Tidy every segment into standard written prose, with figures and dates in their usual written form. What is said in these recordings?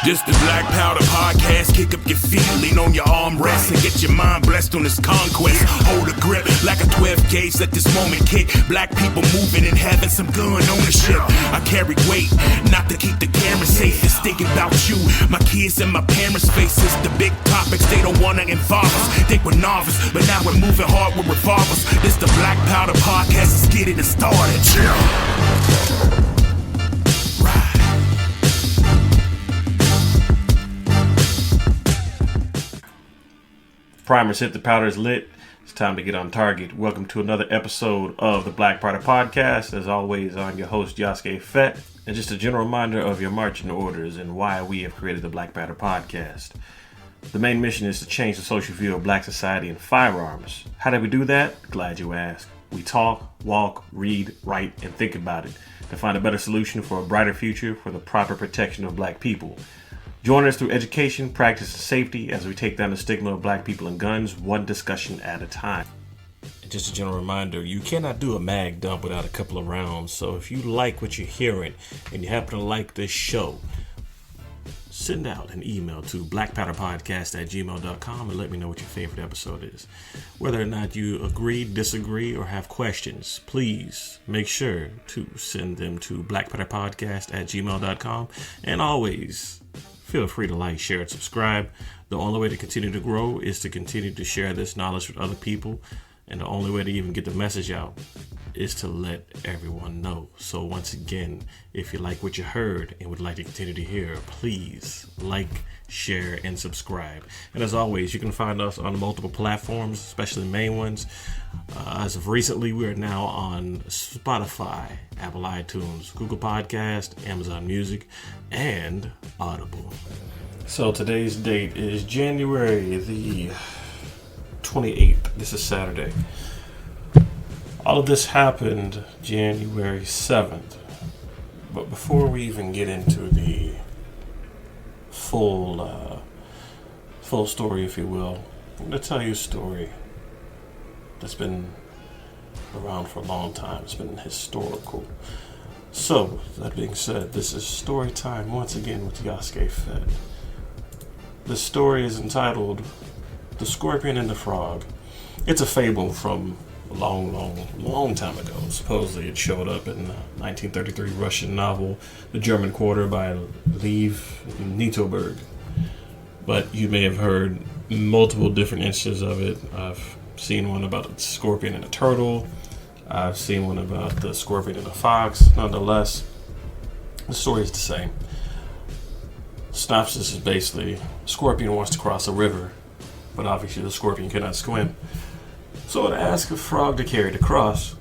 This the Black Powder Podcast. Kick up your feet, lean on your armrest, and get your mind blessed on this conquest. Hold a grip like a 12 gauge, let this moment kick. Black people moving and having some gun ownership. I carry weight, not to keep the camera safe. It's thinking about you, my kids and my parents' faces. The big topics, they don't wanna involve us. Think we're novice, but now we're moving hard with revolvers. This the Black Powder Podcast, let's get it started. Primers hit, the powder is lit. It's time to get on target. Welcome to another episode of the Black Powder Podcast. As always, I'm your host, Yasuke. And just a general reminder of your marching orders and why we have created the Black Powder Podcast. The main mission is to change the social view of black society and firearms. How do we do that? Glad you asked. We talk, walk, read, write, and think about it to find a better solution for a brighter future for the proper protection of black people. Join us through education, practice, and safety as we take down the stigma of black people and guns, one discussion at a time. And just a general reminder, you cannot do a mag dump without a couple of rounds. So if you like what you're hearing and you happen to like this show, send out an email to blackpowderpodcast@gmail.com and let me know what your favorite episode is. Whether or not you agree, disagree, or have questions, please make sure to send them to blackpowderpodcast@gmail.com. And always, feel free to like, share, and subscribe. The only way to continue to grow is to continue to share this knowledge with other people. And the only way to even get the message out is to let everyone know. So once again, if you like what you heard and would like to continue to hear, please like, share, and subscribe. And as always, you can find us on multiple platforms, especially the main ones. As of recently, we are now on Spotify, Apple iTunes, Google Podcast, Amazon Music, and Audible. So today's date is January the 28th. This is Saturday. All of this happened January 7th. But before we even get into the full story, if you will, I'm going to tell you a story that's been around for a long time. It's been historical. So, that being said, this is story time once again with Yasuke. The story is entitled The Scorpion and the Frog. It's a fable from a long time ago. Supposedly it showed up in the 1933 Russian novel The German Quarter by Lev Nitoberg. But you may have heard multiple different instances of it. I've seen one about a scorpion and a turtle. I've seen one about the scorpion and a fox. Nonetheless, the story is the same. Synopsis is basically, a scorpion wants to cross a river, but obviously the scorpion cannot swim. So it asks a frog to carry it across.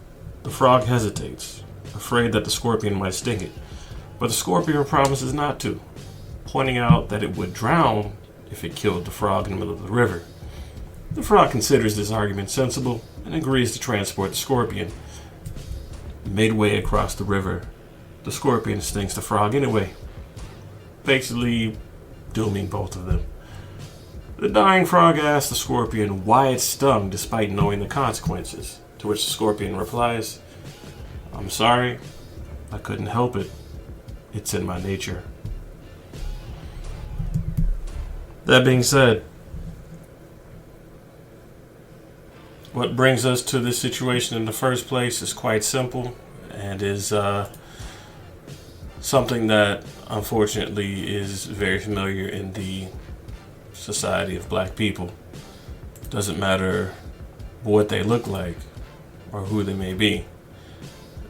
The frog hesitates, afraid that the scorpion might sting it. But the scorpion promises not to, pointing out that it would drown if it killed the frog in the middle of the river. The frog considers this argument sensible and agrees to transport the scorpion. Midway across the river, the scorpion stings the frog anyway, basically dooming both of them. The dying frog asks the scorpion why it stung despite knowing the consequences, to which the scorpion replies, "I'm sorry, I couldn't help it. It's in my nature." That being said, what brings us to this situation in the first place is quite simple and is something that unfortunately is very familiar in the society of black people. Doesn't matter what they look like or who they may be.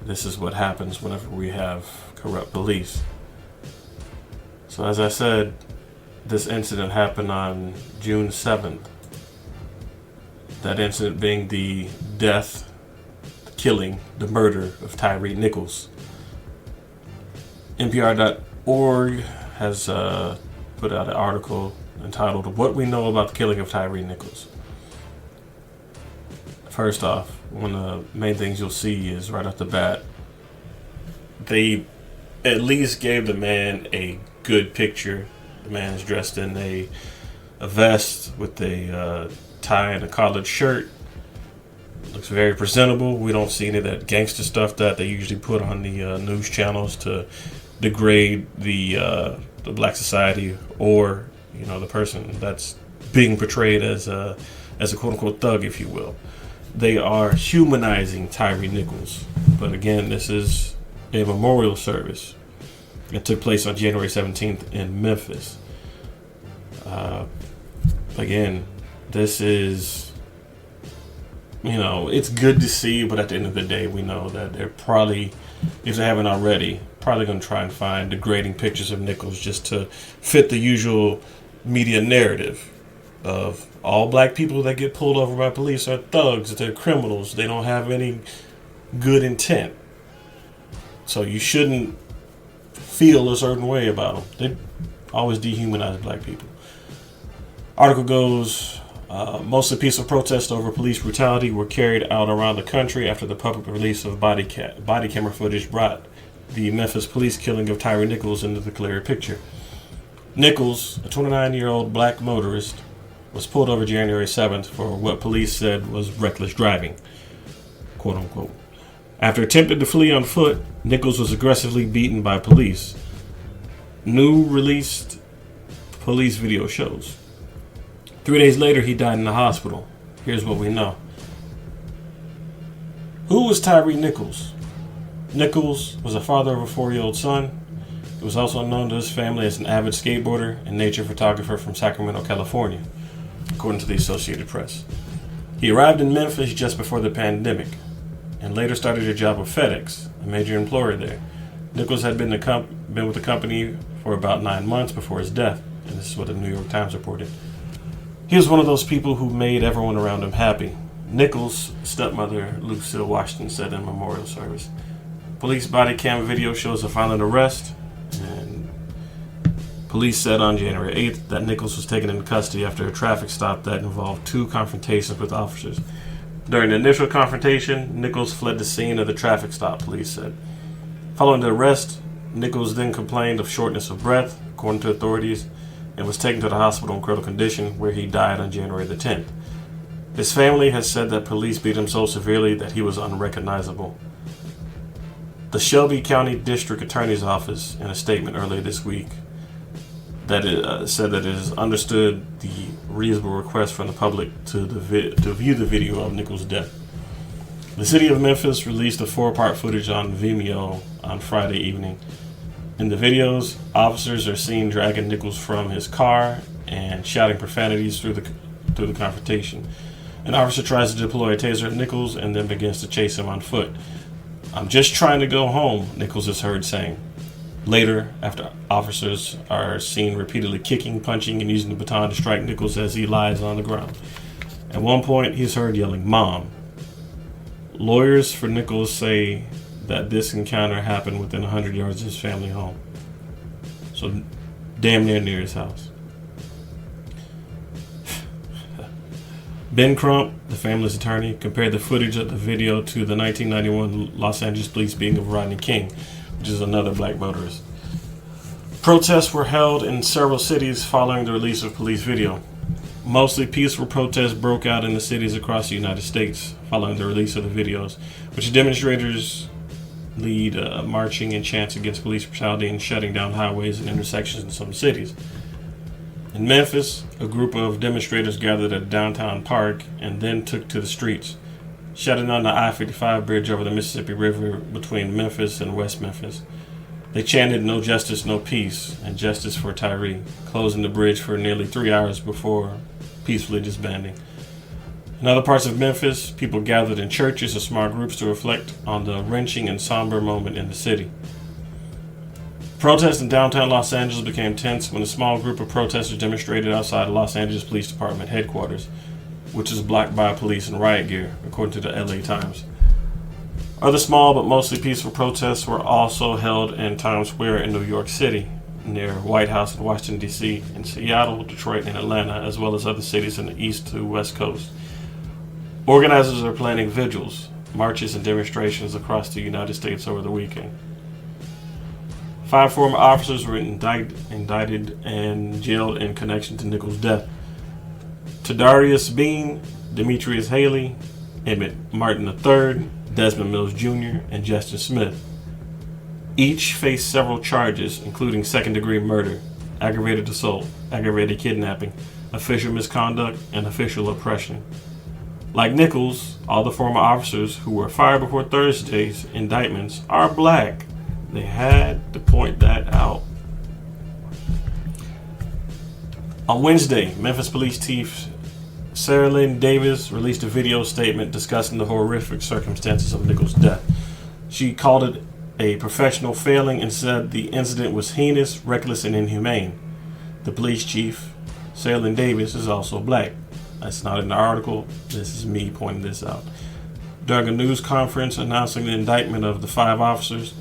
This is what happens whenever we have corrupt police. So as I said, this incident happened on June 7th. That incident being the death, the killing, the murder of Tyre Nichols. NPR.org has put out an article entitled "What We Know About the Killing of Tyre Nichols." First off, one of the main things you'll see is right off the bat, they at least gave the man a good picture. The man is dressed in a vest with a tie and a collared shirt. Looks very presentable. We don't see any of that gangster stuff that they usually put on the news channels to degrade the the black society or, the person that's being portrayed as a quote-unquote thug, if you will. They are humanizing Tyre Nichols. But again, this is a memorial service. It took place on January 17th in Memphis. Again, this is, it's good to see, but at the end of the day, we know that they're probably, if they haven't already, probably going to try and find degrading pictures of Nichols just to fit the usual media narrative of all black people that get pulled over by police are thugs, they're criminals, they don't have any good intent. So you shouldn't feel a certain way about them. They always dehumanize black people. Article goes, most of the peaceful protests over police brutality were carried out around the country after the public release of body camera footage brought the Memphis police killing of Tyre Nichols into the clearer picture. Nichols, a 29-year-old black motorist, was pulled over January 7th for what police said was reckless driving, quote unquote. After attempting to flee on foot, Nichols was aggressively beaten by police. New released police video shows. 3 days later, he died in the hospital. Here's what we know. Who was Tyre Nichols? Nichols was a father of a 4-year-old son. He was also known to his family as an avid skateboarder and nature photographer from Sacramento, California, according to the Associated Press. He arrived in Memphis just before the pandemic and later started a job with FedEx, a major employer there. Nichols had been with the company for about 9 months before his death, and this is what the New York Times reported. He was one of those people who made everyone around him happy. Nichols' stepmother, Lucille Washington, said in a memorial service. Police body cam video shows a violent arrest, and police said on January 8th that Nichols was taken into custody after a traffic stop that involved 2 confrontations with officers. During the initial confrontation, Nichols fled the scene of the traffic stop, police said. Following the arrest, Nichols then complained of shortness of breath, according to authorities, and was taken to the hospital in critical condition, where he died on January the 10th. His family has said that police beat him so severely that he was unrecognizable. The Shelby County District Attorney's Office, in a statement earlier this week, that it said that it has understood the reasonable request from the public to view the video of Nichols' death. The city of Memphis released a 4-part footage on Vimeo on Friday evening. In the videos, officers are seen dragging Nichols from his car and shouting profanities through the confrontation. An officer tries to deploy a taser at Nichols and then begins to chase him on foot. "I'm just trying to go home," Nichols is heard saying. Later, after officers are seen repeatedly kicking, punching, and using the baton to strike Nichols as he lies on the ground. At one point, he's heard yelling, "Mom." Lawyers for Nichols say that this encounter happened within 100 yards of his family home. So, damn near his house. Ben Crump, the family's attorney, compared the footage of the video to the 1991 Los Angeles police beating of Rodney King, which is another black motorist. Protests were held in several cities following the release of police video. Mostly peaceful protests broke out in the cities across the United States following the release of the videos, which demonstrators lead marching and chants against police brutality and shutting down highways and intersections in some cities. In Memphis, a group of demonstrators gathered at a downtown park and then took to the streets, shutting down the I-55 bridge over the Mississippi River between Memphis and West Memphis. They chanted "No justice, no peace," and "Justice for Tyre," closing the bridge for nearly 3 hours before peacefully disbanding. In other parts of Memphis, people gathered in churches or small groups to reflect on the wrenching and somber moment in the city. Protests in downtown Los Angeles became tense when a small group of protesters demonstrated outside the Los Angeles Police Department headquarters, which was blocked by police in riot gear, according to the LA Times. Other small but mostly peaceful protests were also held in Times Square in New York City, near White House in Washington, D.C., in Seattle, Detroit, and Atlanta, as well as other cities in the East to West Coast. Organizers are planning vigils, marches, and demonstrations across the United States over the weekend. 5 former officers were indicted and jailed in connection to Nichols' death. Tadarius Bean, Demetrius Haley, Emmett Martin III, Desmond Mills Jr., and Justin Smith. Each faced several charges, including second-degree murder, aggravated assault, aggravated kidnapping, official misconduct, and official oppression. Like Nichols, all the former officers who were fired before Thursday's indictments are black. They had to point that out. On Wednesday, Memphis Police Chief Sarah Lynn Davis released a video statement discussing the horrific circumstances of Nichols' death. She called it a professional failing and said the incident was heinous, reckless, and inhumane. The police chief, Sarah Lynn Davis, is also black. That's not in the article. This is me pointing this out. During a news conference announcing the indictment of the 5 officers,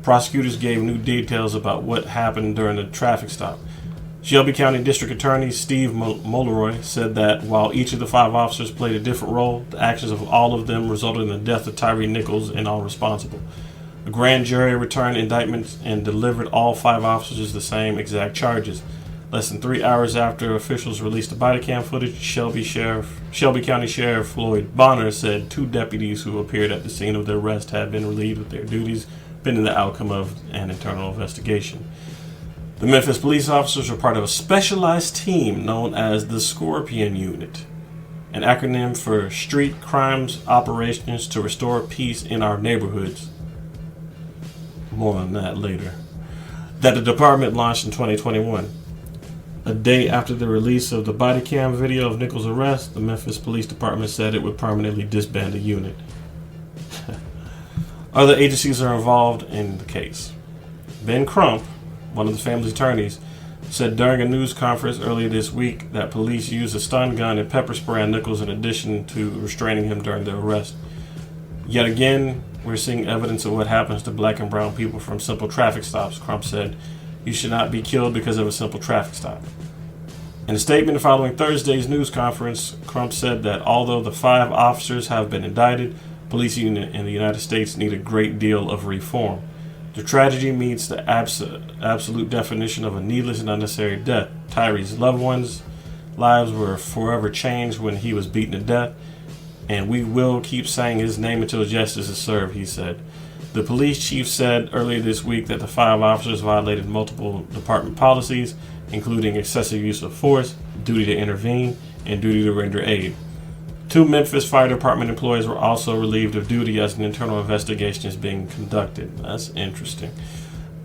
prosecutors gave new details about what happened during the traffic stop. Shelby County District Attorney Steve Mulroy said that while each of the 5 officers played a different role, the actions of all of them resulted in the death of Tyree Nichols and all responsible. A grand jury returned indictments and delivered all 5 officers the same exact charges. Less than 3 hours after officials released the body cam footage, Shelby County Sheriff Floyd Bonner said 2 deputies who appeared at the scene of the arrest had been relieved of their duties, pending the outcome of an internal investigation. The Memphis police officers were part of a specialized team known as the Scorpion Unit, an acronym for Street Crimes Operations to Restore Peace in Our Neighborhoods. More on that later. That the department launched in 2021. A day after the release of the body cam video of Nichols' arrest, the Memphis Police Department said it would permanently disband the unit. Other agencies are involved in the case. Ben Crump, one of the family's attorneys, said during a news conference earlier this week that police used a stun gun and pepper spray on Nichols in addition to restraining him during the arrest. Yet again, we're seeing evidence of what happens to black and brown people from simple traffic stops, Crump said. You should not be killed because of a simple traffic stop. In a statement following Thursday's news conference, Crump said that although the 5 officers have been indicted, policing in the United States need a great deal of reform. The tragedy meets the absolute definition of a needless and unnecessary death. Tyree's loved ones' lives were forever changed when he was beaten to death, and we will keep saying his name until justice is served, he said. The police chief said earlier this week that the 5 officers violated multiple department policies, including excessive use of force, duty to intervene, and duty to render aid. 2 Memphis Fire Department employees were also relieved of duty as an internal investigation is being conducted. That's interesting.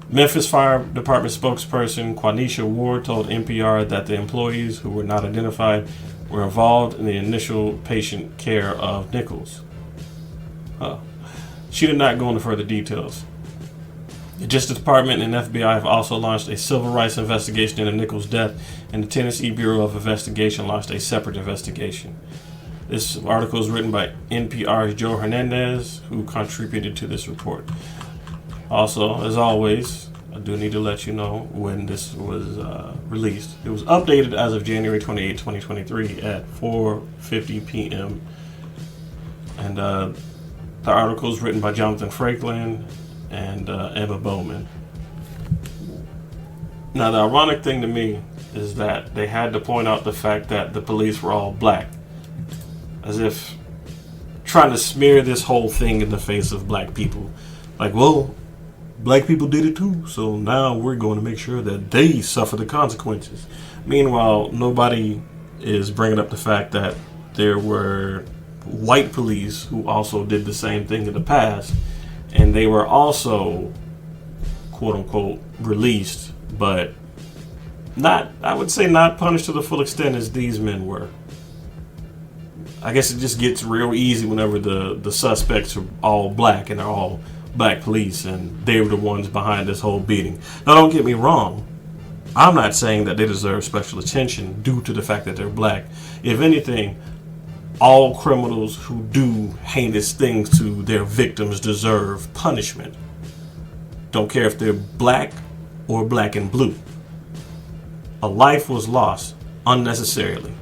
Memphis Fire Department spokesperson Quanisha Ward told NPR that the employees who were not identified were involved in the initial patient care of Nichols. She did not go into further details. The Justice Department and FBI have also launched a civil rights investigation into Nichols' death, and the Tennessee Bureau of Investigation launched a separate investigation. This article is written by NPR's Joe Hernandez, who contributed to this report. Also, as always, I do need to let you know when this was released. It was updated as of January 28, 2023 at 4:50 p.m. And the article is written by Jonathan Franklin and Emma Bowman. Now, the ironic thing to me is that they had to point out the fact that the police were all black, as if trying to smear this whole thing in the face of black people. Like, well, black people did it too, so now we're going to make sure that they suffer the consequences. Meanwhile, nobody is bringing up the fact that there were white police who also did the same thing in the past, and they were also, quote unquote, released, but not, I would say, not punished to the full extent as these men were. I guess it just gets real easy whenever the suspects are all black and they're all black police and they were the ones behind this whole beating. Now, don't get me wrong. I'm not saying that they deserve special attention due to the fact that they're black. If anything, all criminals who do heinous things to their victims deserve punishment. Don't care if they're black or black and blue. A life was lost unnecessarily.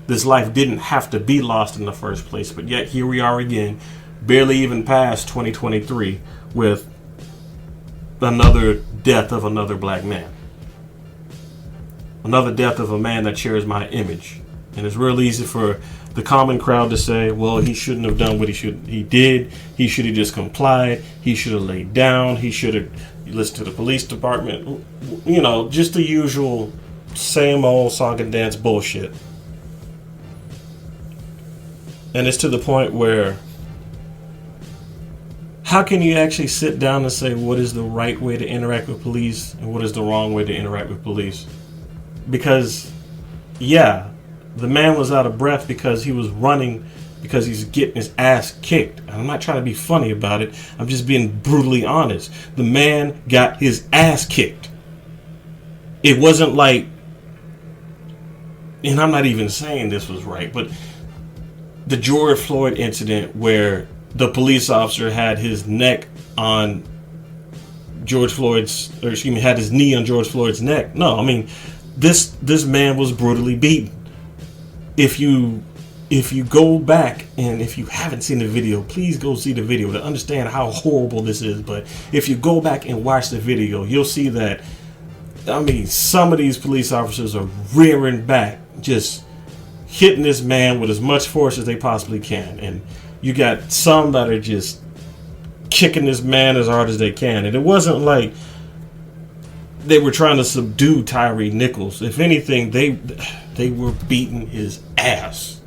This life didn't have to be lost in the first place, but yet here we are again, barely even past 2023, with another death of another black man. Another death of a man that shares my image. And it's real easy for the common crowd to say, well, he shouldn't have done what he did. He should have just complied. He should have laid down. He should have listened to the police department. You know, just the usual same old song and dance bullshit. And it's to the point where, how can you actually sit down and say what is the right way to interact with police and what is the wrong way to interact with police? Because, yeah, the man was out of breath because he was running, because he's getting his ass kicked. And I'm not trying to be funny about it. I'm just being brutally honest. The man got his ass kicked. It wasn't like, and I'm not even saying this was right, but the George Floyd incident where the police officer had his neck on had his knee on George Floyd's neck. No, I mean, this man was brutally beaten. If you go back, and if you haven't seen the video, please go see the video to understand how horrible this is. But if you go back and watch the video, you'll see that, I mean, some of these police officers are rearing back, just hitting this man with as much force as they possibly can. And you got some that are just kicking this man as hard as they can. And it wasn't like they were trying to subdue Tyree Nichols. If anything, they were beating his ass.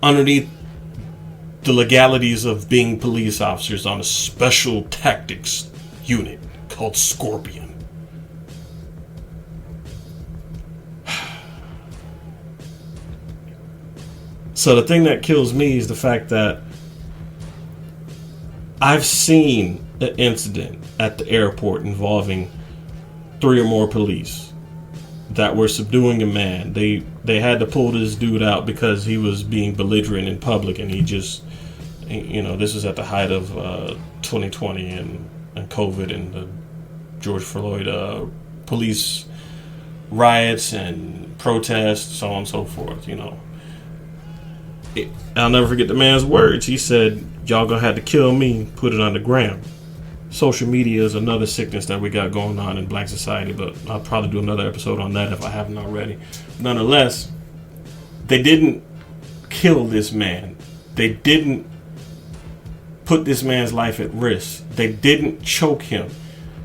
Underneath the legalities of being police officers on a special tactics unit called Scorpion. So the thing that kills me is the fact that I've seen an incident at the airport involving 3 or more police that were subduing a man. They had to pull this dude out because he was being belligerent in public, and he just, you know, this was at the height of 2020 and COVID and the George Floyd police riots and protests, so on and so forth, you know. I'll never forget the man's words. He said, y'all gonna have to kill me, put it on the gram. Social media is another sickness that we got going on in black society, but I'll probably do another episode on that if I haven't already. Nonetheless, they didn't kill this man. They didn't put this man's life at risk. They didn't choke him.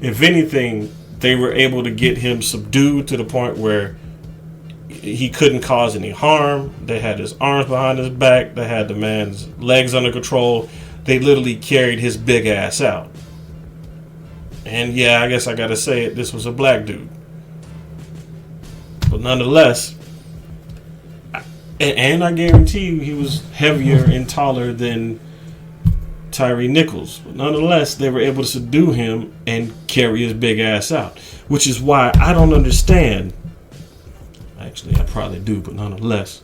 If anything, they were able to get him subdued to the point where he couldn't cause any harm. They had his arms behind his back. They had the man's legs under control. They literally carried his big ass out. And yeah, I guess I gotta say it, this was a black dude. But nonetheless, and I guarantee you he was heavier and taller than Tyree Nichols. But nonetheless, they were able to subdue him and carry his big ass out. Which is why I don't understand. Actually, I probably do, but nonetheless,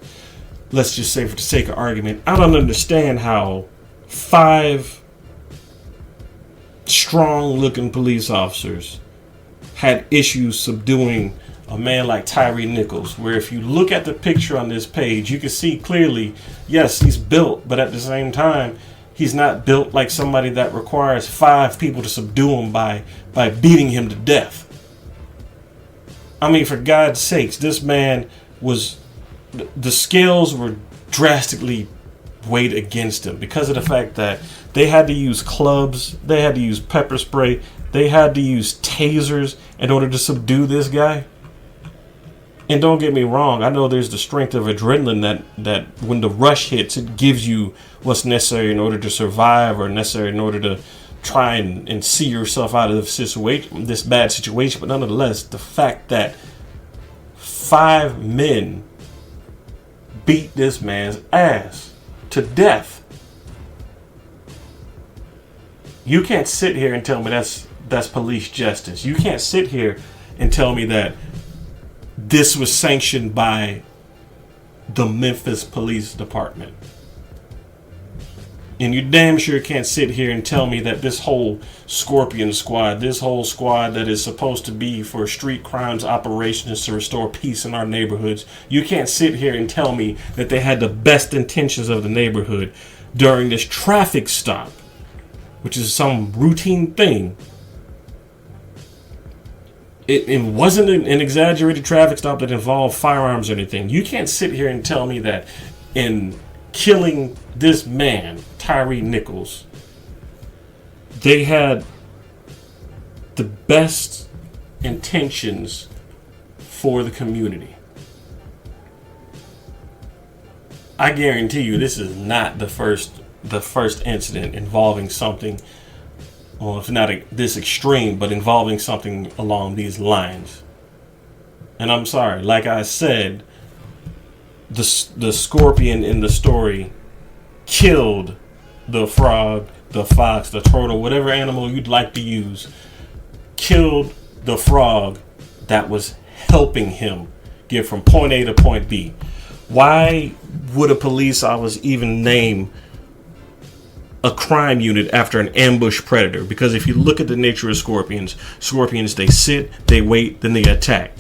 let's just say for the sake of argument, I don't understand how 5 strong-looking police officers had issues subduing a man like Tyree Nichols, where if you look at the picture on this page, you can see clearly, yes, he's built, but at the same time, he's not built like somebody that requires 5 people to subdue him by beating him to death. I mean, for God's sakes, this man was, the scales were drastically weighed against him because of the fact that they had to use clubs, they had to use pepper spray, they had to use tasers in order to subdue this guy. And don't get me wrong, I know there's the strength of adrenaline that when the rush hits, it gives you what's necessary in order to survive or necessary in order to try and see yourself out of this bad situation. But nonetheless, the fact that 5 men beat this man's ass to death. You can't sit here and tell me that's police justice. You can't sit here and tell me that this was sanctioned by the Memphis Police Department. And you damn sure can't sit here and tell me that this whole Scorpion squad, this whole squad that is supposed to be for street crimes operations to restore peace in our neighborhoods, you can't sit here and tell me that they had the best intentions of the neighborhood during this traffic stop, which is some routine thing. it wasn't an exaggerated traffic stop that involved firearms or anything. You can't sit here and tell me that in killing this man, Tyree Nichols, they had the best intentions for the community. I guarantee you this is not the first incident involving something, well, if not this extreme, but involving something along these lines. And I'm sorry, like I said, the scorpion in the story killed the frog, the fox, the turtle, whatever animal you'd like to use, killed the frog that was helping him get from point A to point B. Why would a police officer even name a crime unit after an ambush predator? Because if you look at the nature of scorpions, they sit, they wait, then they attack.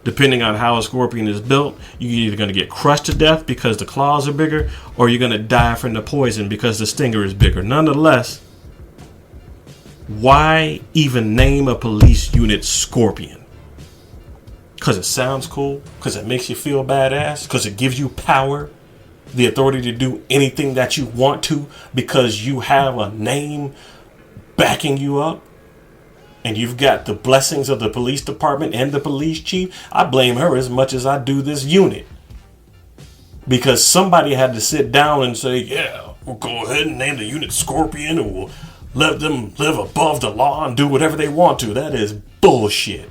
Depending on how a scorpion is built, you're either going to get crushed to death because the claws are bigger, or you're going to die from the poison because the stinger is bigger. Nonetheless, why even name a police unit Scorpion? Because it sounds cool? Because it makes you feel badass? Because it gives you power? The authority to do anything that you want to because you have a name backing you up? And you've got the blessings of the police department and the police chief? I blame her as much as I do this unit. Because somebody had to sit down and say, yeah, we'll go ahead and name the unit Scorpion and we'll let them live above the law and do whatever they want to. That is bullshit.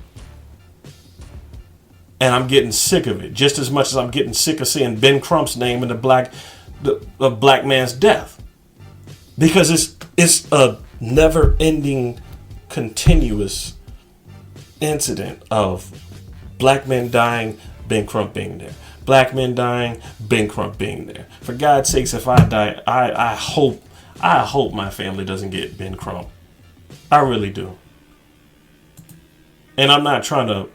And I'm getting sick of it, just as much as I'm getting sick of seeing Ben Crump's name in the black man's death. Because it's a never-ending, continuous incident of black men dying, Ben Crump being there. Black men dying, Ben Crump being there. For God's sakes, if I die, I hope my family doesn't get Ben Crump. I really do. And I'm not trying to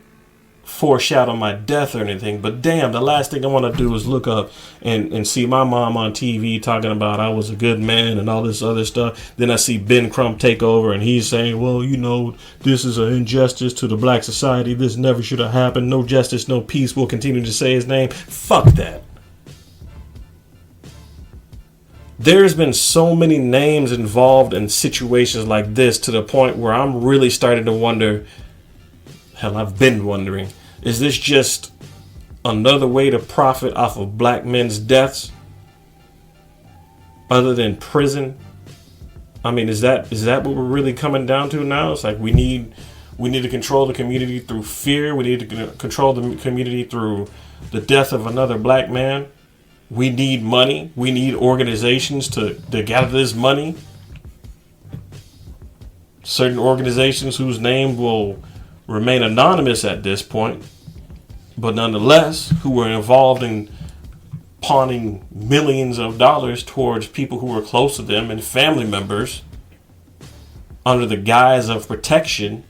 foreshadow my death or anything, but damn, the last thing I want to do is look up and see my mom on TV talking about I was a good man and all this other stuff. Then I see Ben Crump take over and he's saying, well, you know, this is an injustice to the black society. This never should have happened. No justice, no peace. We'll continue to say his name. Fuck that. There's been so many names involved in situations like this to the point where I'm really starting to wonder, hell, I've been wondering, is this just another way to profit off of black men's deaths other than prison? I mean, is that what we're really coming down to now? It's like we need to control the community through fear. We need to control the community through the death of another black man. We need money. We need organizations to gather this money. Certain organizations whose name will remain anonymous at this point, but nonetheless, who were involved in pawning millions of dollars towards people who were close to them and family members under the guise of protection.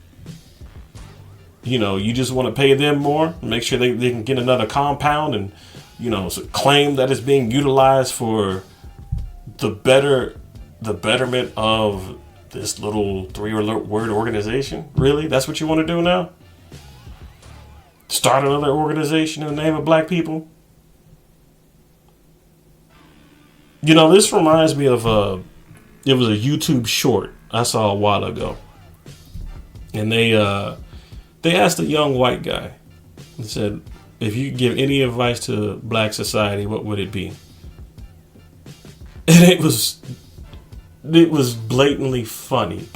You know, you just want to pay them more, make sure they can get another compound and, you know, claim that it's being utilized for the betterment of this little 3-word organization. Really? That's what you want to do now? Start another organization in the name of black people? You know, this reminds me of it was a YouTube short I saw a while ago. And they asked a young white guy and said, if you could give any advice to black society, what would it be? And it was bluntly funny,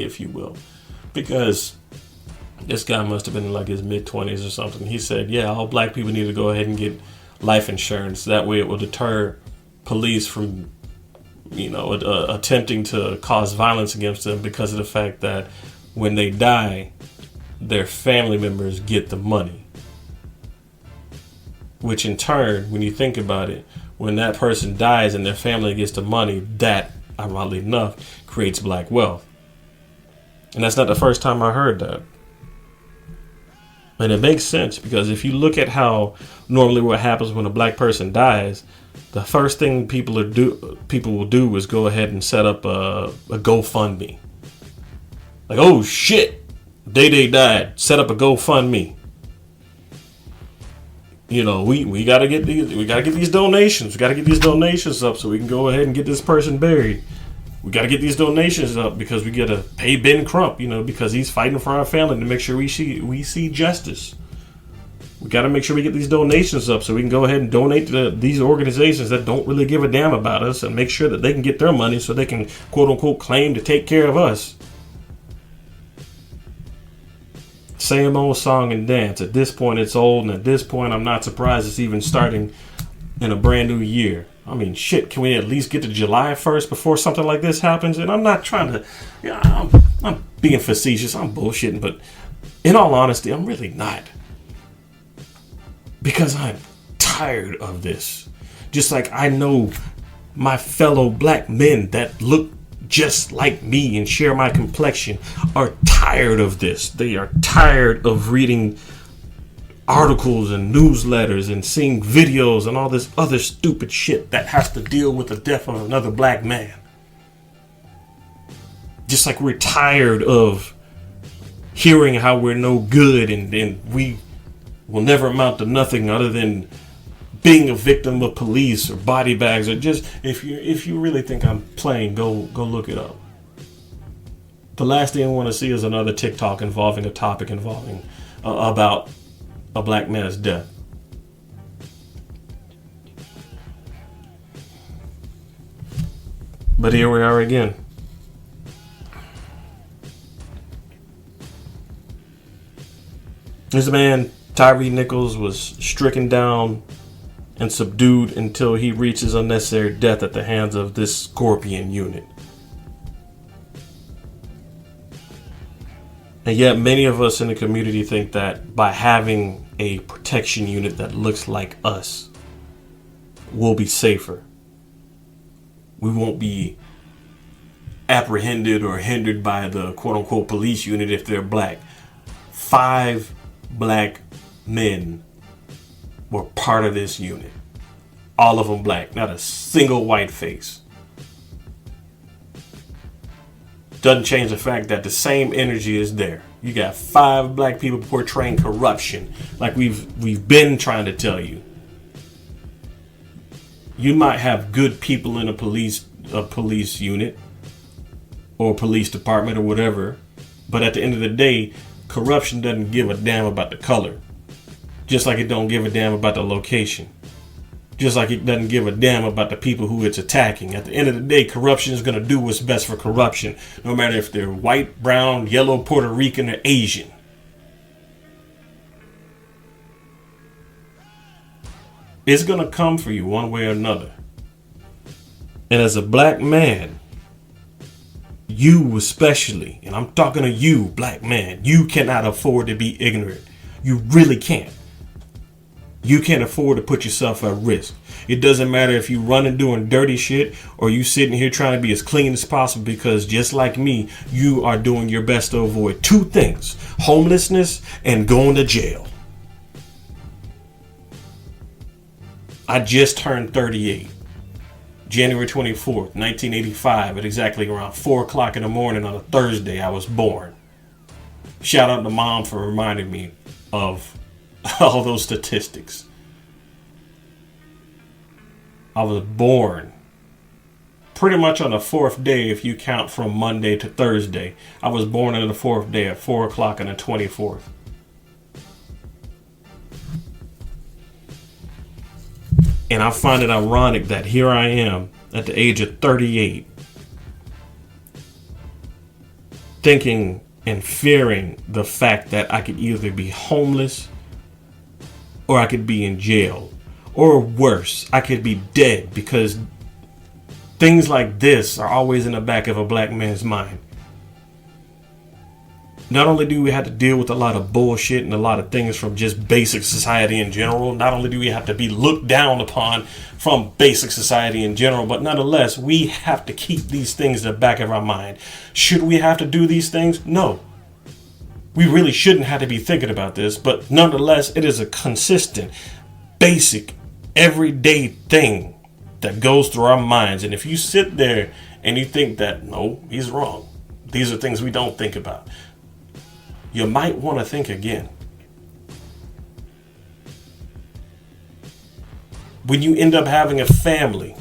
if you will, because this guy must have been in like his mid-20s or something. He said, yeah, all black people need to go ahead and get life insurance. That way it will deter police from, you know, attempting to cause violence against them, because of the fact that when they die, their family members get the money. Which in turn, when you think about it, when that person dies and their family gets the money, that, ironically enough, creates black wealth. And that's not the first time I heard that. And it makes sense, because if you look at how normally what happens when a black person dies, the first thing people will do is go ahead and set up a GoFundMe. Like, oh shit, Day died. Set up a GoFundMe. You know, we gotta get these donations. We gotta get these donations up so we can go ahead and get this person buried. We gotta get these donations up because we gotta pay Ben Crump, you know, because he's fighting for our family to make sure we see justice. We gotta make sure we get these donations up so we can go ahead and donate to these organizations that don't really give a damn about us and make sure that they can get their money so they can quote unquote claim to take care of us. Same old song and dance. At this point, it's old, and at this point, I'm not surprised it's even starting in a brand new year. I mean, shit, can we at least get to July 1st before something like this happens? And I'm not trying to, I'm being facetious, I'm bullshitting, but in all honesty, I'm really not. Because I'm tired of this. Just like I know my fellow black men that look just like me and share my complexion are tired of this. They are tired of reading articles and newsletters and seeing videos and all this other stupid shit that has to deal with the death of another black man. Just like we're tired of hearing how we're no good and we will never amount to nothing other than being a victim of police or body bags, or just if you really think I'm playing, go look it up. The last thing I want to see is another TikTok involving a topic involving about a black man's death. But here we are again. This man, Tyree Nichols, was stricken down and subdued until he reaches unnecessary death at the hands of this Scorpion unit. And yet many of us in the community think that by having a protection unit that looks like us, we'll be safer. We won't be apprehended or hindered by the quote-unquote police unit if they're black. 5 black men were part of this unit. All of them black, not a single white face. Doesn't change the fact that the same energy is there. You got 5 black people portraying corruption, like we've been trying to tell you. You might have good people in a police unit or police department or whatever, but at the end of the day, corruption doesn't give a damn about the color. Just like it don't give a damn about the location. Just like it doesn't give a damn about the people who it's attacking. At the end of the day, corruption is going to do what's best for corruption. No matter if they're white, brown, yellow, Puerto Rican, or Asian. It's going to come for you one way or another. And as a black man, you especially, and I'm talking to you, black man, you cannot afford to be ignorant. You really can't. You can't afford to put yourself at risk. It doesn't matter if you running doing dirty shit or you sitting here trying to be as clean as possible, because just like me, you are doing your best to avoid 2 things: homelessness and going to jail. I just turned 38. January 24th, 1985, at exactly around 4 o'clock in the morning on a Thursday, I was born. Shout out to Mom for reminding me of all those statistics. I was born pretty much on the 4th day if you count from Monday to Thursday. I was born on the 4th day at 4 o'clock on the 24th. And I find it ironic that here I am at the age of 38 thinking and fearing the fact that I could either be homeless or I could be in jail, or worse, I could be dead, because things like this are always in the back of a black man's mind. Not only do we have to deal with a lot of bullshit and a lot of things from just basic society in general, not only do we have to be looked down upon from basic society in general, but nonetheless, we have to keep these things in the back of our mind. Should we have to do these things? No. We really shouldn't have to be thinking about this, but nonetheless, it is a consistent, basic, everyday thing that goes through our minds. And if you sit there and you think that, no, he's wrong, these are things we don't think about, you might want to think again. When you end up having a family,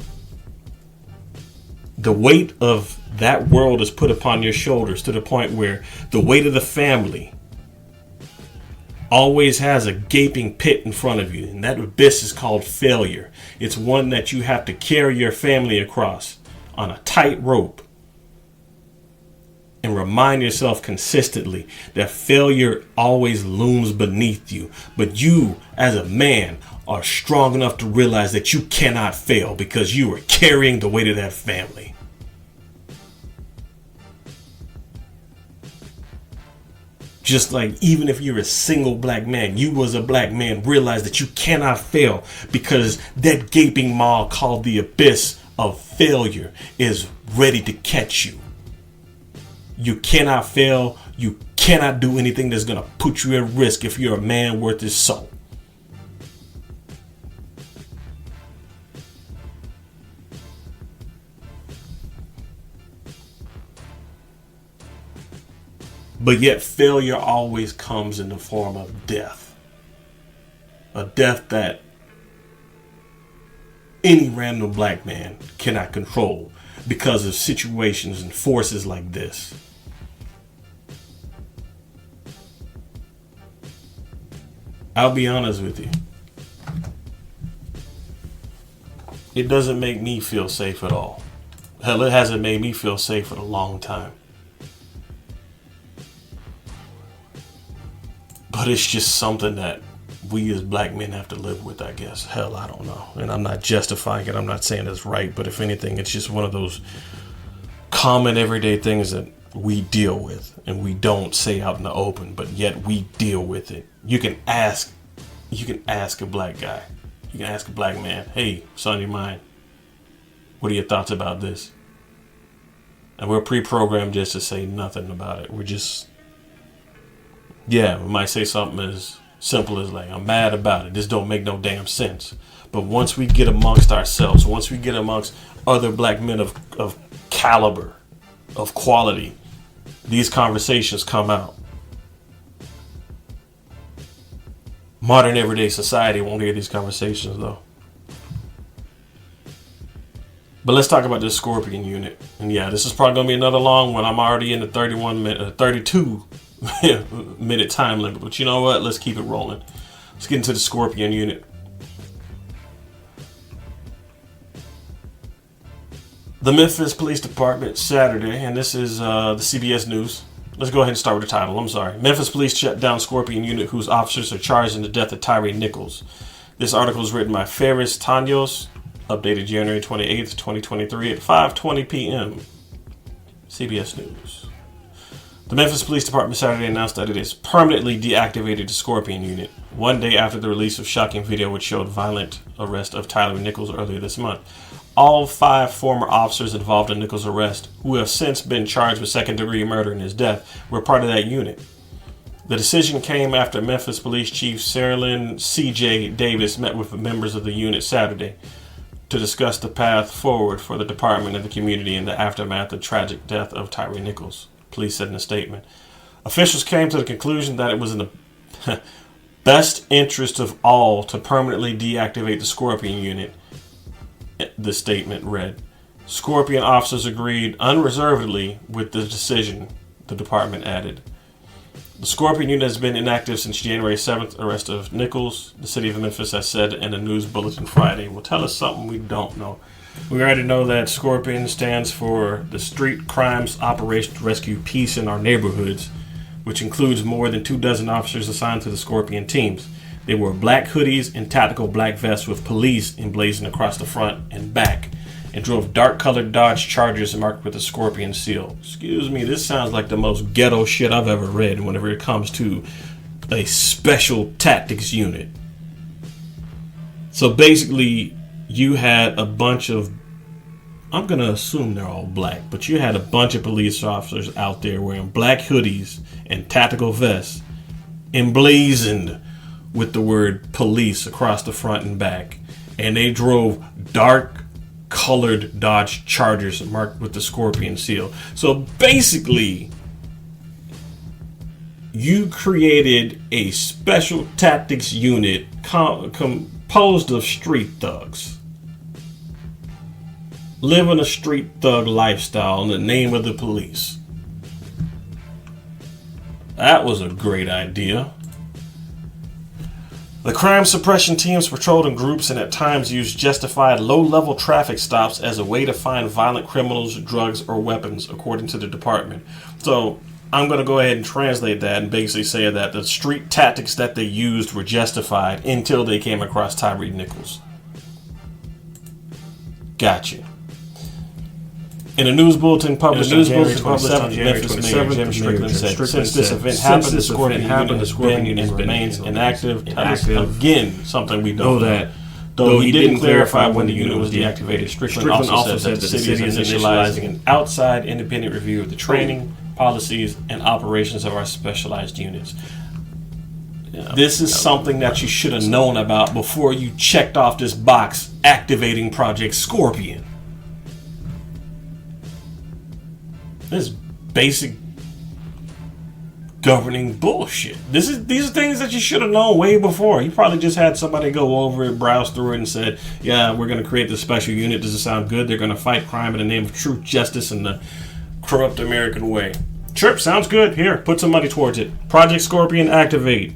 the weight of that world is put upon your shoulders to the point where the weight of the family always has a gaping pit in front of you. And that abyss is called failure. It's one that you have to carry your family across on a tight rope and remind yourself consistently that failure always looms beneath you. But you, as a man, are strong enough to realize that you cannot fail because you are carrying the weight of that family. Just like even if you're a single black man, you as a black man realize that you cannot fail because that gaping maw called the abyss of failure is ready to catch you. You cannot fail. You cannot do anything that's going to put you at risk if you're a man worth his salt. But yet failure always comes in the form of death. A death that any random black man cannot control because of situations and forces like this. I'll be honest with you. It doesn't make me feel safe at all. Hell, it hasn't made me feel safe in a long time. But it's just something that we as black men have to live with, I guess. Hell, I don't know. And I'm not justifying it. I'm not saying it's right. But if anything, it's just one of those common everyday things that we deal with and we don't say out in the open, but yet we deal with it. You can ask a black guy. You can ask a black man, hey, what's on your mind? What are your thoughts about this? And we're pre-programmed just to say nothing about it. We're just, yeah, we might say something as simple as like, I'm mad about it. This don't make no damn sense. But once we get amongst ourselves, once we get amongst other black men of caliber, of quality, these conversations come out. Modern everyday society won't hear these conversations though. But let's talk about this Scorpion unit. And yeah, this is probably going to be another long one. I'm already in the 32 minute time limit. But you know what? Let's keep it rolling. Let's get into the Scorpion unit. The Memphis Police Department Saturday, and this is the CBS News. Let's go ahead and start with the title. I'm sorry. Memphis Police shut down Scorpion unit whose officers are charged in the death of Tyree Nichols. This article is written by Ferris Tanyos, updated January 28th, 2023 at 5:20 p.m. CBS News. The Memphis Police Department Saturday announced that it has permanently deactivated the Scorpion unit, one day after the release of shocking video which showed violent arrest of Tyree Nichols earlier this month. All 5 former officers involved in Nichols' arrest, who have since been charged with second-degree murder in his death, were part of that unit. The decision came after Memphis Police Chief Saralyn C.J. Davis met with members of the unit Saturday to discuss the path forward for the department and the community in the aftermath of the tragic death of Tyree Nichols, police said in a statement. Officials came to the conclusion that it was in the best interest of all to permanently deactivate the Scorpion unit. The statement read, Scorpion officers agreed unreservedly with the decision, the department added. The Scorpion unit has been inactive since January 7th, arrest of Nichols. The city of Memphis has said in a news bulletin Friday. Will tell us something we don't know. We already know that Scorpion stands for the Street Crimes Operation to Rescue Peace in Our Neighborhoods, which includes more than 24 officers assigned to the Scorpion teams. They wore black hoodies and tactical black vests with police emblazoned across the front and back, and drove dark-colored Dodge Chargers marked with the Scorpion seal. Excuse me, this sounds like the most ghetto shit I've ever read whenever it comes to a special tactics unit. So basically, you had a bunch of, I'm going to assume they're all black, but you had a bunch of police officers out there wearing black hoodies and tactical vests, emblazoned with the word police across the front and back, and they drove dark-colored Dodge Chargers marked with the Scorpion seal. So basically, you created a special tactics unit composed of street thugs. Living a street thug lifestyle in the name of the police. That was a great idea. The crime suppression teams patrolled in groups and at times used justified low-level traffic stops as a way to find violent criminals, drugs, or weapons, according to the department. So I'm going to go ahead and translate that and basically say that the street tactics that they used were justified until they came across Tyree Nichols. Gotcha. In a news bulletin published on January 27th, Memphis Mayor Jim Strickland said, since this event happened, the Scorpion unit remains inactive. Again, something we know that. Though he didn't clarify when the unit was deactivated, Strickland also said that the city is initializing an outside independent review of the training, policies, and operations of our specialized units. This is something that you should have known about before you checked off this box activating Project Scorpion. This basic governing bullshit. These are things that you should have known way before. You probably just had somebody go over it, browse through it, and said, yeah, we're going to create this special unit. Does it sound good? They're going to fight crime in the name of truth, justice, and the corrupt American way. Chirp, sounds good. Here, put some money towards it. Project Scorpion, activate.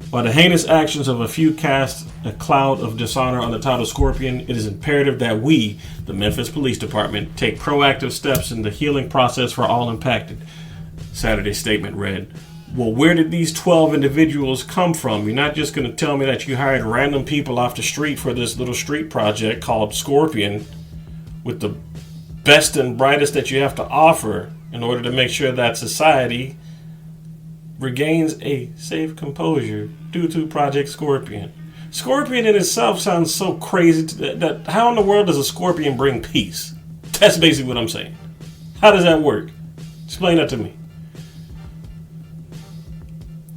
While the heinous actions of a few cast a cloud of dishonor on the title Scorpion, it is imperative that we, the Memphis Police Department, take proactive steps in the healing process for all impacted. Saturday's statement read, well, where did these 12 individuals come from? You're not just going to tell me that you hired random people off the street for this little street project called Scorpion with the best and brightest that you have to offer in order to make sure that society regains a safe composure due to Project Scorpion. Scorpion in itself sounds so crazy that how in the world does a scorpion bring peace? That's basically what I'm saying. How does that work? Explain that to me.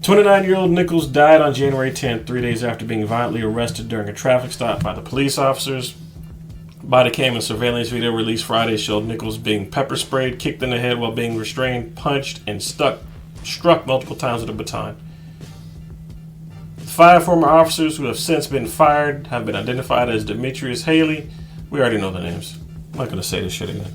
29-year-old Nichols died on January 10th, 3 days after being violently arrested during a traffic stop by the police officers. Body cam and surveillance video released Friday showed Nichols being pepper sprayed, kicked in the head while being restrained, punched, and struck multiple times with a baton. The 5 former officers who have since been fired have been identified as Demetrius Haley. We already know the names. I'm not going to say this shit again.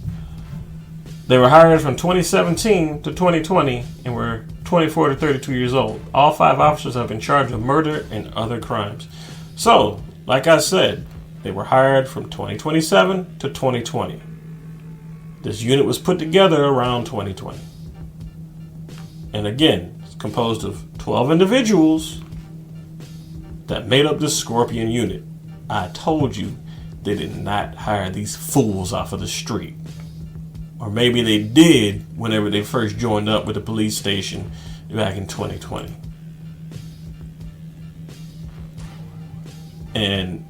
They were hired from 2017 to 2020 and were 24 to 32 years old. All 5 officers have been charged with murder and other crimes. So, like I said, they were hired from 2027 to 2020. This unit was put together around 2020. And again, it's composed of 12 individuals that made up this Scorpion unit. I told you they did not hire these fools off of the street. Or maybe they did whenever they first joined up with the police station back in 2020. And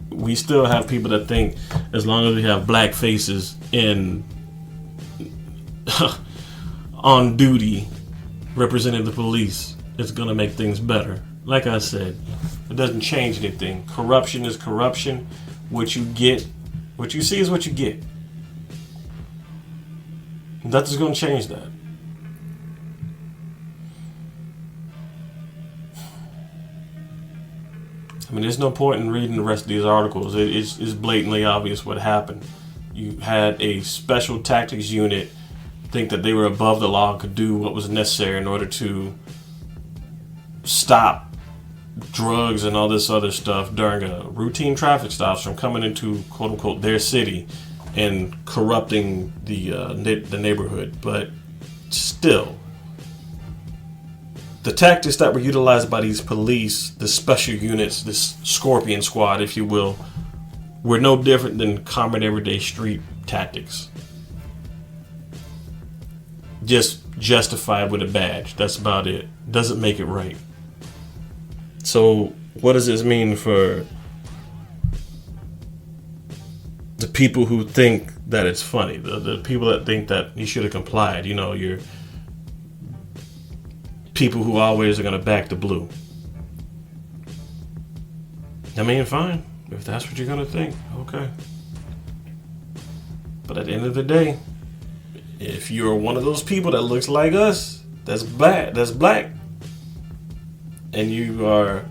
we still have people that think as long as we have black faces in on duty representing the police, it's going to make things better. Like I said, it doesn't change anything. Corruption is corruption. What you get, what you see is what you get. Nothing's going to change that. I mean, there's no point in reading the rest of these articles. It's blatantly obvious what happened. You had a special tactics unit think that they were above the law and could do what was necessary in order to stop drugs and all this other stuff during a routine traffic stops from coming into quote unquote their city and corrupting the neighborhood. But still, the tactics that were utilized by these police, the special units, this Scorpion squad, if you will, were no different than common everyday street tactics. Just justified with a badge. That's about it. Doesn't make it right. So what does this mean for the people who think that it's funny? The people that think that you should have complied. You know, your people who always are going to back the blue. I mean, fine. If that's what you're going to think, okay. But at the end of the day, if you're one of those people that looks like us, that's black, and you are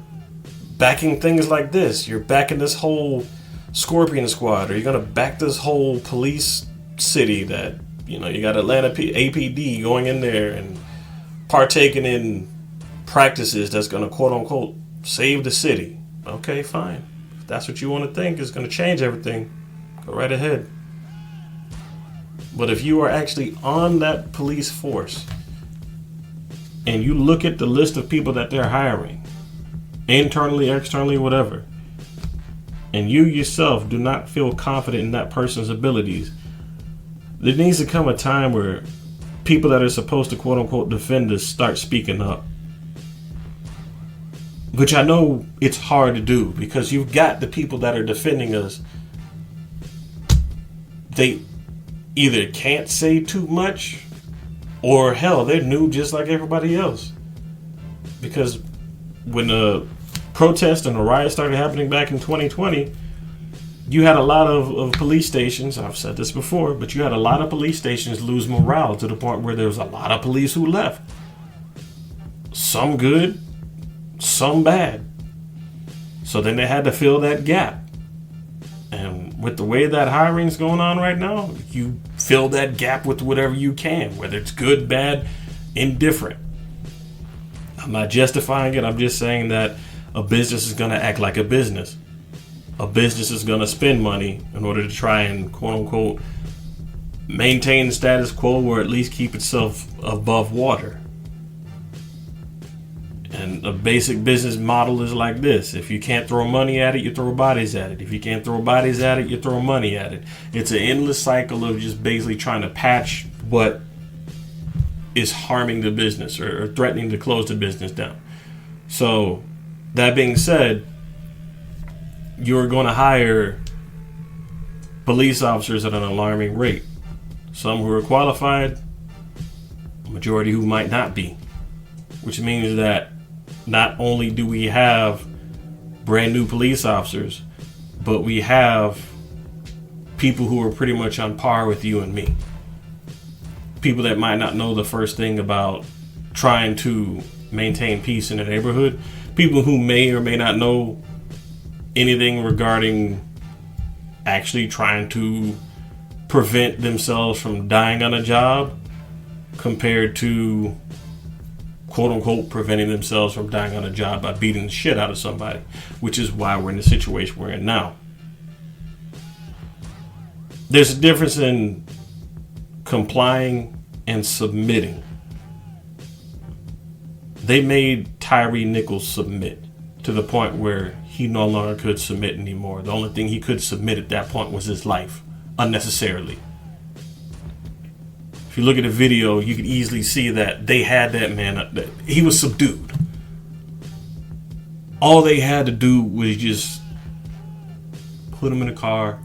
backing things like this, you're backing this whole Scorpion squad, or you're gonna back this whole police city that, you got Atlanta APD going in there and partaking in practices that's gonna quote unquote save the city. Okay, fine. If that's what you want to think is gonna change everything, go right ahead. But if you are actually on that police force and you look at the list of people that they're hiring, internally, externally, whatever, and you yourself do not feel confident in that person's abilities, there needs to come a time where people that are supposed to quote unquote defend us start speaking up. Which I know it's hard to do because you've got the people that are defending us. They either can't say too much, or hell, they're new just like everybody else. Because when the protest and the riot started happening back in 2020, you had a lot of police stations, I've said this before, but you had a lot of police stations lose morale to the point where there was a lot of police who left. Some good, some bad. So then they had to fill that gap. And with the way that hiring's going on right now, you fill that gap with whatever you can, whether it's good, bad, indifferent. I'm not justifying it. I'm just saying that a business is going to act like a business. A business is going to spend money in order to try and, quote unquote, maintain the status quo or at least keep itself above water. And a basic business model is like this. If you can't throw money at it, you throw bodies at it. If you can't throw bodies at it, you throw money at it. It's an endless cycle of just basically trying to patch what is harming the business or threatening to close the business down. So, that being said, you're going to hire police officers at an alarming rate. Some who are qualified, a majority who might not be. Which means that not only do we have brand new police officers, but we have people who are pretty much on par with you and me. People that might not know the first thing about trying to maintain peace in the neighborhood. People who may or may not know anything regarding actually trying to prevent themselves from dying on a job compared to, quote unquote, preventing themselves from dying on a job by beating the shit out of somebody, which is why we're in the situation we're in now. There's a difference in complying and submitting. They made Tyree Nichols submit to the point where he no longer could submit anymore. The only thing he could submit at that point was his life, unnecessarily. If you look at the video, you could easily see that they had that man, he was subdued. All they had to do was just put him in a car,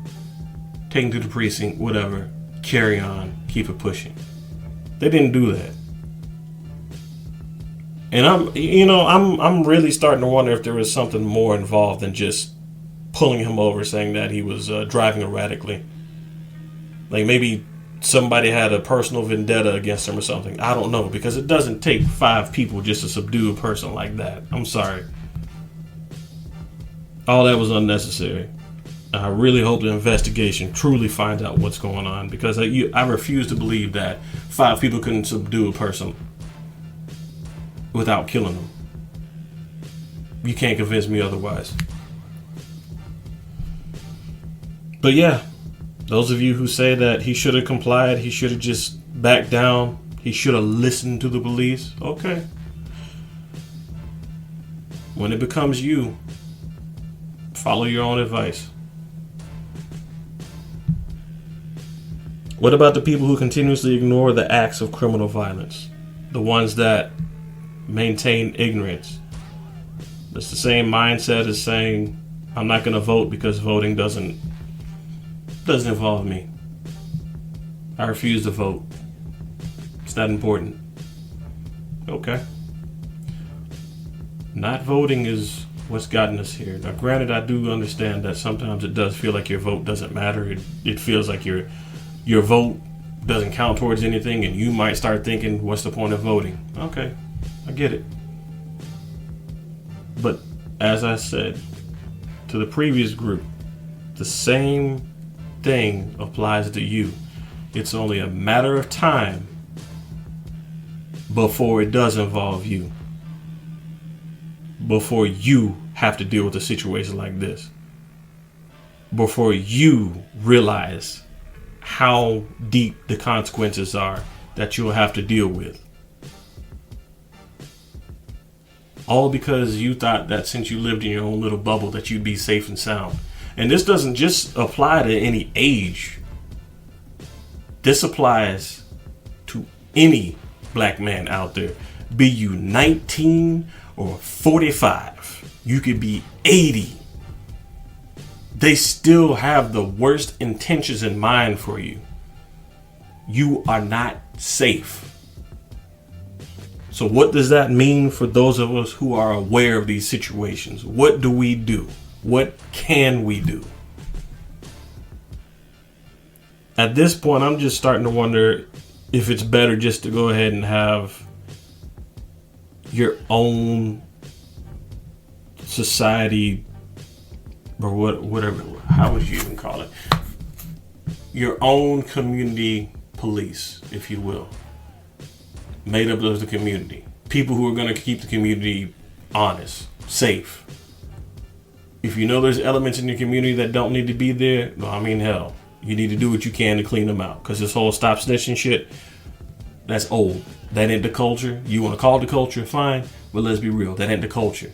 take him to the precinct, whatever, carry on, keep it pushing. They didn't do that. And I'm really starting to wonder if there was something more involved than just pulling him over, saying that he was driving erratically. Like maybe somebody had a personal vendetta against him or something. I don't know, because it doesn't take 5 people just to subdue a person like that. I'm sorry. All that was unnecessary. I really hope the investigation truly finds out what's going on, because I refuse to believe that 5 people couldn't subdue a person without killing them. You can't convince me otherwise. But yeah, those of you who say that he should have complied, he should have just backed down, he should have listened to the police, okay. When it becomes you, follow your own advice. What about the people who continuously ignore the acts of criminal violence? The ones that maintain ignorance. It's the same mindset as saying, I'm not going to vote because voting doesn't involve me. I refuse to vote. It's not important. Okay. Not voting is what's gotten us here. Now, granted, I do understand that sometimes it does feel like your vote doesn't matter. It feels like your vote doesn't count towards anything, and you might start thinking, what's the point of voting? Okay, I get it. But as I said to the previous group, the same thing applies to you. It's only a matter of time before it does involve you. Before you have to deal with a situation like this. Before you realize how deep the consequences are that you'll have to deal with. All because you thought that since you lived in your own little bubble that you'd be safe and sound. And this doesn't just apply to any age. This applies to any black man out there. Be you 19 or 45. You could be 80. They still have the worst intentions in mind for you. You are not safe. So what does that mean for those of us who are aware of these situations? What do we do? What can we do? At this point, I'm just starting to wonder if it's better just to go ahead and have your own society, or whatever, how would you even call it? Your own community police, if you will. Made up of the community. People who are going to keep the community honest, safe. If you know there's elements in your community that don't need to be there, well, I mean, hell, you need to do what you can to clean them out. Because this whole stop snitching shit, that's old. That ain't the culture. You want to call it the culture, fine. But let's be real, that ain't the culture.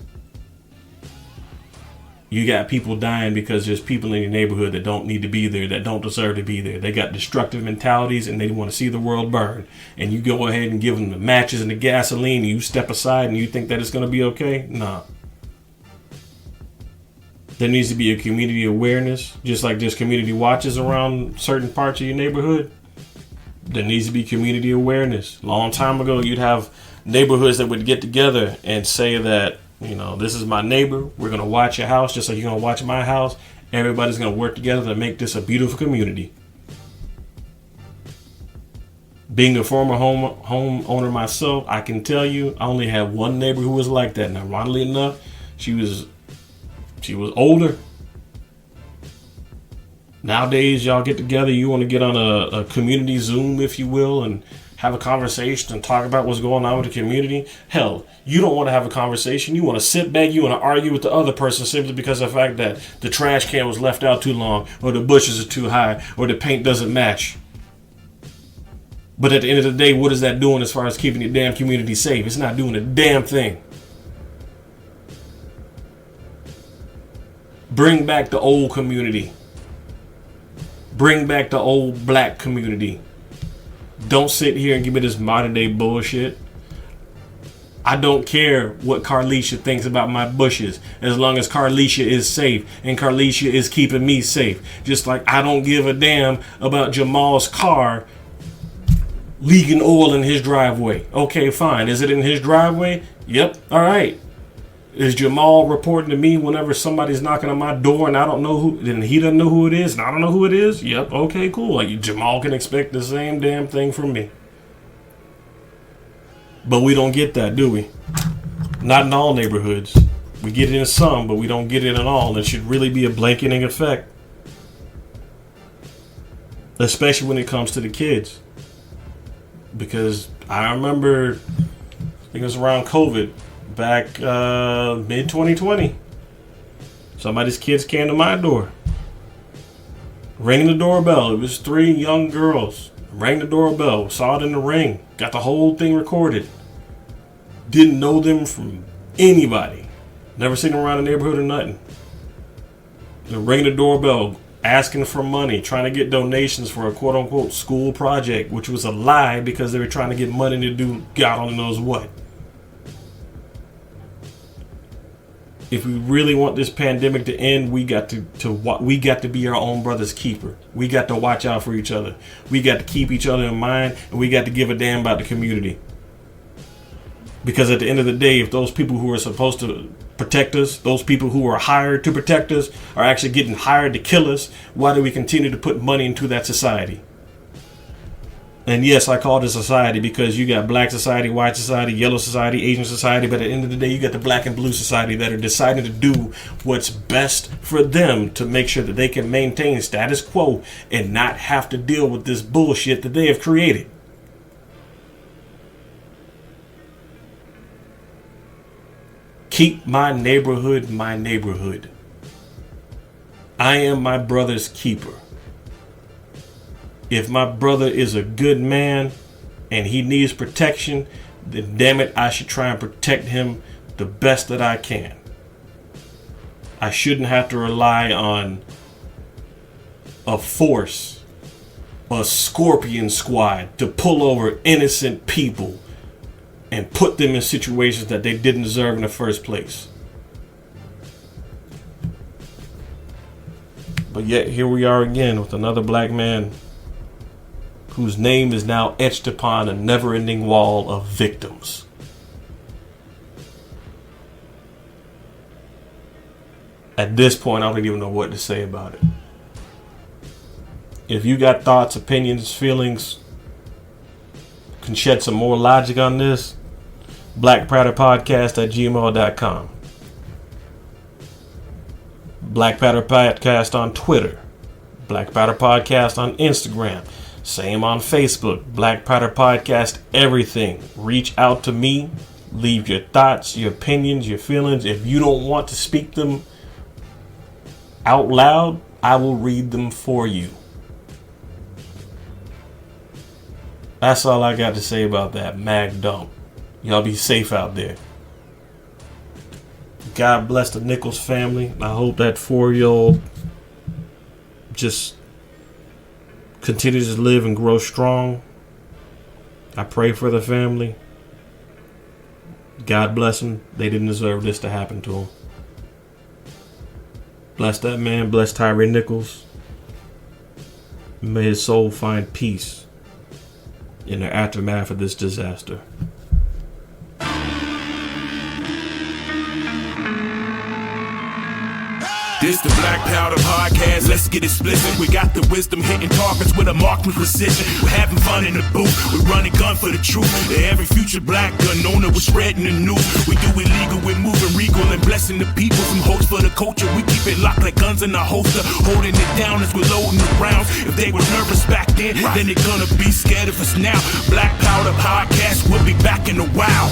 You got people dying because there's people in your neighborhood that don't need to be there, that don't deserve to be there. They got destructive mentalities and they want to see the world burn. And you go ahead and give them the matches and the gasoline and you step aside and you think that it's going to be okay? Nah. There needs to be a community awareness, just like there's community watches around certain parts of your neighborhood. There needs to be community awareness. A long time ago, you'd have neighborhoods that would get together and say that, you know, this is my neighbor. We're going to watch your house just like you're going to watch my house. Everybody's going to work together to make this a beautiful community. Being a former homeowner myself, I can tell you, I only had one neighbor who was like that. Now, ironically enough, she was older. Nowadays, y'all get together, you want to get on a community Zoom, if you will, and have a conversation and talk about what's going on with the community. Hell, you don't want to have a conversation. You want to sit back. You want to argue with the other person simply because of the fact that the trash can was left out too long, or the bushes are too high, or the paint doesn't match. But at the end of the day, what is that doing as far as keeping your damn community safe? It's not doing a damn thing. Bring back the old community. Bring back the old black community. Don't sit here and give me this modern day bullshit. I don't care what Carlicia thinks about my bushes, as long as Carlicia is safe and Carlicia is keeping me safe. Just like I don't give a damn about Jamal's car leaking oil in his driveway. Okay, fine. Is it in his driveway? Yep. All right. Is Jamal reporting to me whenever somebody's knocking on my door and I don't know who, and he doesn't know who it is and I don't know who it is? Yep. Okay, cool. Like, Jamal can expect the same damn thing from me. But we don't get that, do we? Not in all neighborhoods. We get it in some, but we don't get it in all. It should really be a blanketing effect. Especially when it comes to the kids. Because I remember, I think it was around COVID, back mid 2020. Somebody's kids came to my door. Ringing the doorbell. It was 3 young girls. Rang the doorbell. Saw it in the ring. Got the whole thing recorded. Didn't know them from anybody. Never seen them around the neighborhood or nothing. They're ringing the doorbell, asking for money, trying to get donations for a quote-unquote school project, which was a lie because they were trying to get money to do God only knows what. If we really want this pandemic to end, we got to be our own brother's keeper. We got to watch out for each other. We got to keep each other in mind, and we got to give a damn about the community. Because at the end of the day, if those people who are supposed to protect us, those people who are hired to protect us, are actually getting hired to kill us, why do we continue to put money into that society? And yes, I call it a society because you got black society, white society, yellow society, Asian society, but at the end of the day, you got the black and blue society that are deciding to do what's best for them to make sure that they can maintain status quo and not have to deal with this bullshit that they have created. Keep my neighborhood my neighborhood. I am my brother's keeper. If my brother is a good man and he needs protection, then damn it, I should try and protect him the best that I can. I shouldn't have to rely on a force, a Scorpion squad to pull over innocent people and put them in situations that they didn't deserve in the first place. But yet here we are again with another black man whose name is now etched upon a never-ending wall of victims. At this point, I don't even know what to say about it. If you got thoughts, opinions, feelings, can shed some more logic on this, blackpowderpodcast@gmail.com. Black Powder Podcast on Twitter. Black Powder Podcast on Instagram. Same on Facebook. Black Powder Podcast, everything. Reach out to me. Leave your thoughts, your opinions, your feelings. If you don't want to speak them out loud, I will read them for you. That's all I got to say about that mag dump. Y'all be safe out there. God bless the Nichols family. I hope that 4-year-old just continues to live and grow strong. I pray for the family. God bless them. They didn't deserve this to happen to them. Bless that man. Bless Tyree Nichols. May his soul find peace in the aftermath of this disaster. This the Black Powder Podcast, let's get explicit. We got the wisdom hitting targets with a marksman precision. We're having fun in the booth, we're running gun for the truth. Every future black gun owner, we're spreading the news. We do illegal, we're moving regal and blessing the people. From hosts for the culture, we keep it locked like guns in our holster. Holding it down as we're loading the rounds. If they were nervous back then they're gonna be scared of us now. Black Powder Podcast, we'll be back in a while.